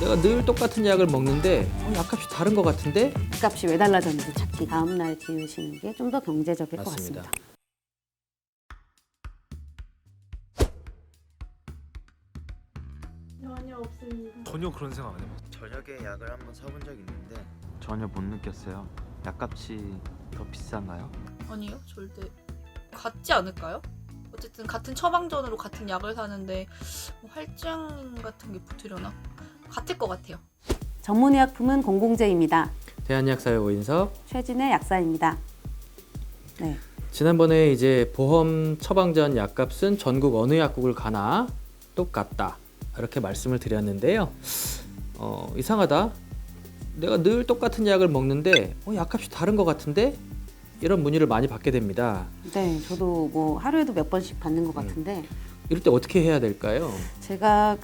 내가 늘 똑같은 약을 먹는데 약값이 다른 것 같은데? 값이 왜 달라졌는지 찾기 다음 날 지으시는 게 좀 더 경제적일 맞습니다. 것 같습니다. 전혀 없습니다. 전혀 그런 생각 안 해봤어요. 저녁에 약을 한번 사본 적이 있는데 전혀 못 느꼈어요. 약값이 더 비싼가요? 아니요, 절대 같지 않을까요? 어쨌든 같은 처방전으로 같은 약을 사는데 뭐 할증 같은 게 붙으려나? 같을 것 같아요. 전문의약품은 공공재입니다. 대한약사의 오인섭. 최진의 약사입니다. 네. 지난번에 이제 보험 처방전 약값은 전국 어느 약국을 가나 똑같다 이렇게 말씀을 드렸는데요. 이상하다. 내가 늘 똑같은 약을 먹는데 약값이 다른 것 같은데? 이런 문의를 많이 받게 됩니다. 네, 저도 뭐 하루에도 몇 번씩 받는 것 같은데 이럴 때 어떻게 해야 될까요? 제가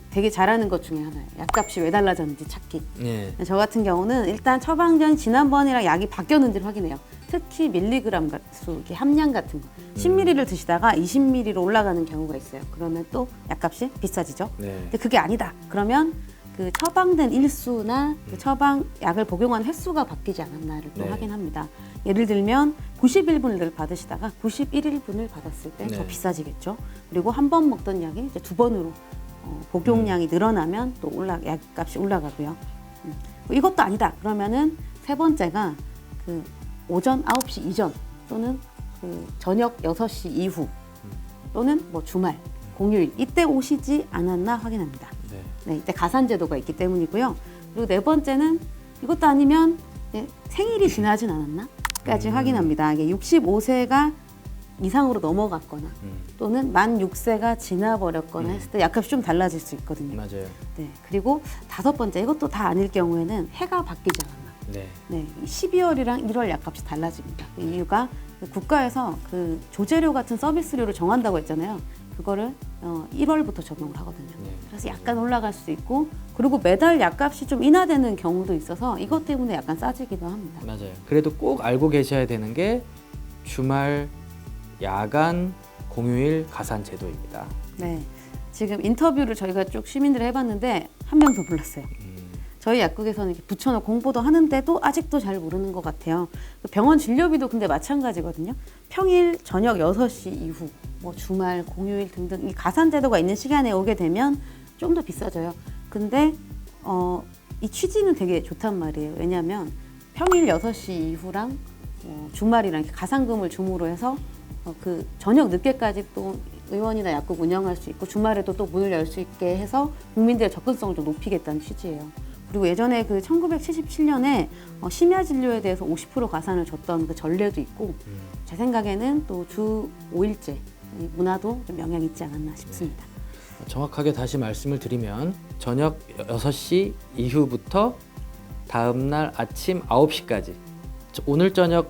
되게 잘하는 것 중에 하나예요. 약값이 왜 달라졌는지 찾기. 네. 저 같은 경우는 일단 처방전 지난번이랑 약이 바뀌었는지를 확인해요. 특히 밀리그램 수, 이렇게 함량 같은 거. 10ml를 드시다가 20ml로 올라가는 경우가 있어요. 그러면 또 약값이 비싸지죠. 네. 근데 그게 아니다. 그러면 그 처방된 일수나 그 처방 약을 복용한 횟수가 바뀌지 않았나를 또 네. 확인합니다. 예를 들면 91분을 받으시다가 91일분을 받았을 때 더 네. 비싸지겠죠. 그리고 한 번 먹던 약이 이제 두 번으로 복용량이 늘어나면 또 약값이 올라가고요. 이것도 아니다. 그러면은 세 번째가 그 오전 9시 이전 또는 그 저녁 6시 이후 또는 뭐 주말, 공휴일 이때 오시지 않았나 확인합니다. 네. 네, 이때 가산제도가 있기 때문이고요. 그리고 네 번째는 이것도 아니면 생일이 지나진 않았나?까지 확인합니다. 이게 65세가 이상으로 넘어갔거나 또는 만 6세가 지나버렸거나 했을 때 약값이 좀 달라질 수 있거든요. 맞아요. 네, 그리고 다섯 번째 이것도 다 아닐 경우에는 해가 바뀌지 않았나. 네. 네, 12월이랑 1월 약값이 달라집니다. 그 이유가 국가에서 그 조제료 같은 서비스료를 정한다고 했잖아요. 그거를 1월부터 적용을 하거든요. 네. 그래서 약간 올라갈 수 있고 그리고 매달 약값이 좀 인하되는 경우도 있어서 이것 때문에 약간 싸지기도 합니다. 맞아요. 그래도 꼭 알고 계셔야 되는 게 주말, 야간, 공휴일 가산 제도입니다. 네, 지금 인터뷰를 저희가 쭉 시민들을 해봤는데 한 명도 몰랐어요. 저희 약국에서는 이렇게 붙여놓고 공보도 하는데도 아직도 잘 모르는 것 같아요. 병원 진료비도 근데 마찬가지거든요. 평일 저녁 6시 이후, 뭐 주말, 공휴일 등등 이 가산제도가 있는 시간에 오게 되면 좀 더 비싸져요. 근데 이 취지는 되게 좋단 말이에요. 왜냐하면 평일 6시 이후랑 주말이랑 이렇게 가산금을 줌으로 해서 그 저녁 늦게까지 또 의원이나 약국 운영할 수 있고 주말에도 또 문을 열 수 있게 해서 국민들의 접근성을 좀 높이겠다는 취지예요. 그리고 예전에 그 1977년에 심야 진료에 대해서 50% 가산을 줬던 그 전례도 있고 제 생각에는 또 주 5일제 문화도 좀 영향이 있지 않았나 싶습니다. 정확하게 다시 말씀을 드리면 저녁 6시 이후부터 다음날 아침 9시까지 오늘 저녁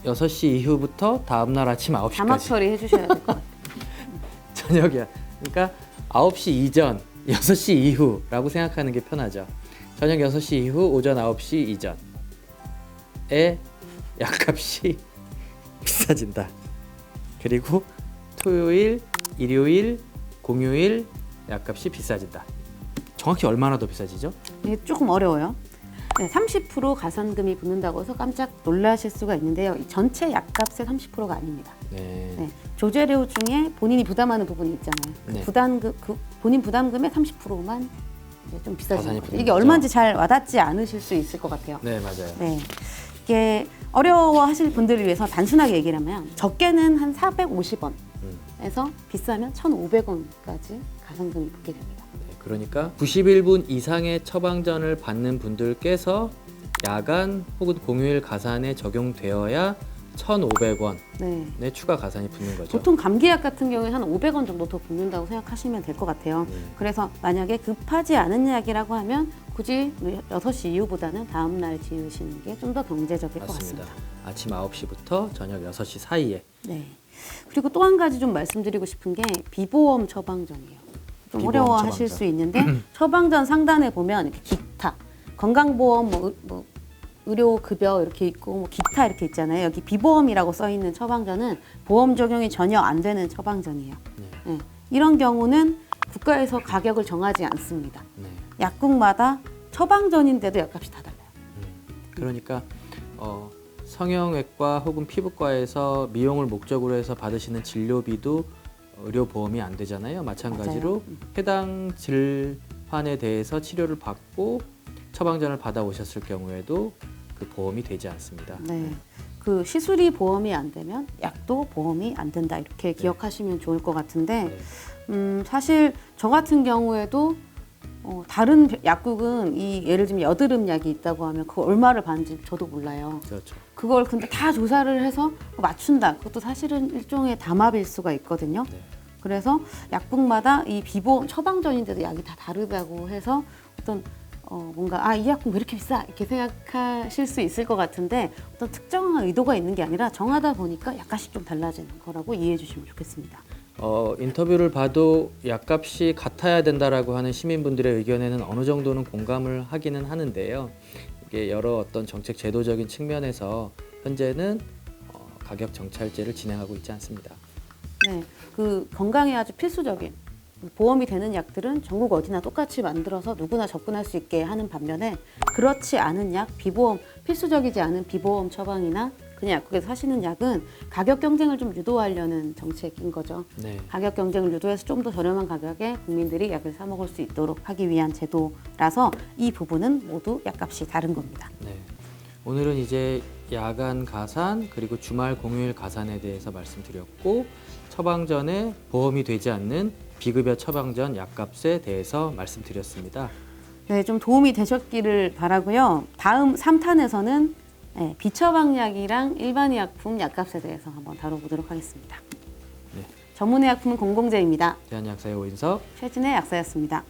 6시 이후부터 다음날 아침 9시까지 자막 처리해 주셔야 될 것 같아요. 저녁이야. 그러니까 9시 이전, 6시 이후라고 생각하는 게 편하죠. 저녁 6시 이후, 오전 9시 이전에 약값이 비싸진다. 그리고 토요일, 일요일, 공휴일 약값이 비싸진다. 정확히 얼마나 더 비싸지죠? 이게 조금 어려워요. 네, 30% 가산금이 붙는다고 해서 깜짝 놀라실 수가 있는데요. 이 전체 약값의 30%가 아닙니다. 네. 네, 조제료 중에 본인이 부담하는 부분이 있잖아요. 네. 본인 부담금의 30%만 이제 좀 비싸지는 가산이 거죠. 붙는 이게 거죠. 얼마인지 잘 와닿지 않으실 수 있을 것 같아요. 네, 맞아요. 네, 이게 어려워하실 분들을 위해서 단순하게 얘기를 하면 적게는 한 450원에서 비싸면 1,500원까지 가산금이 붙게 됩니다. 네, 그러니까 91분 이상의 처방전을 받는 분들께서 야간 혹은 공휴일 가산에 적용되어야 1,500원의 네. 추가 가산이 붙는 거죠. 보통 감기약 같은 경우에 한 500원 정도 더 붙는다고 생각하시면 될 것 같아요. 그래서 만약에 급하지 않은 약이라고 하면 굳이 6시 이후보다는 다음 날 지으시는 게 좀 더 경제적일 것 맞습니다. 같습니다. 아침 9시부터 저녁 6시 사이에. 네. 그리고 또 한 가지 좀 말씀드리고 싶은 게 비보험 처방전이에요. 좀 비보험 어려워하실 처방전. 수 있는데 처방전 상단에 보면 이렇게 기타, 건강보험, 의료급여 이렇게 있고 뭐 기타 이렇게 있잖아요. 여기 비보험이라고 써 있는 처방전은 보험 적용이 전혀 안 되는 처방전이에요. 네. 이런 경우는 국가에서 가격을 정하지 않습니다. 네. 약국마다 처방전인데도 약값이 다 달라요. 그러니까 성형외과 혹은 피부과에서 미용을 목적으로 해서 받으시는 진료비도 의료보험이 안 되잖아요. 마찬가지로 맞아요. 해당 질환에 대해서 치료를 받고 처방전을 받아 오셨을 경우에도 그 보험이 되지 않습니다. 네. 그 시술이 보험이 안 되면 약도 보험이 안 된다 이렇게 기억하시면 좋을 것 같은데 사실 저 같은 경우에도 다른 약국은 이 예를 들면 여드름 약이 있다고 하면 그거 얼마를 받는지 저도 몰라요. 그렇죠. 그걸 근데 다 조사를 해서 맞춘다. 그것도 사실은 일종의 담합일 수가 있거든요. 네. 그래서 약국마다 이 비보험 처방전인데도 약이 다 다르다고 해서 어떤 뭔가 이 약국 왜 이렇게 비싸 이렇게 생각하실 수 있을 것 같은데 어떤 특정한 의도가 있는 게 아니라 정하다 보니까 약값이 좀 달라지는 거라고 이해해 주시면 좋겠습니다. 인터뷰를 봐도 약값이 같아야 된다라고 하는 시민분들의 의견에는 어느 정도는 공감을 하기는 하는데요. 이게 여러 어떤 정책 제도적인 측면에서 현재는 가격 정찰제를 진행하고 있지 않습니다. 네, 그 건강에 아주 필수적인 보험이 되는 약들은 전국 어디나 똑같이 만들어서 누구나 접근할 수 있게 하는 반면에 그렇지 않은 약, 비보험, 필수적이지 않은 비보험 처방이나 그냥 약국에서 사시는 약은 가격 경쟁을 좀 유도하려는 정책인 거죠. 네. 가격 경쟁을 유도해서 좀 더 저렴한 가격에 국민들이 약을 사 먹을 수 있도록 하기 위한 제도라서 이 부분은 모두 약값이 다른 겁니다. 네. 오늘은 이제 야간 가산 그리고 주말 공휴일 가산에 대해서 말씀드렸고 처방전에 보험이 되지 않는 비급여 처방전 약값에 대해서 말씀드렸습니다. 네, 좀 도움이 되셨기를 바라고요. 다음 3탄에서는 비처방약이랑 일반 의약품 약값에 대해서 한번 다뤄보도록 하겠습니다. 네. 전문의 약품은 공공재입니다. 대한약사의 오인석 최진의 약사였습니다.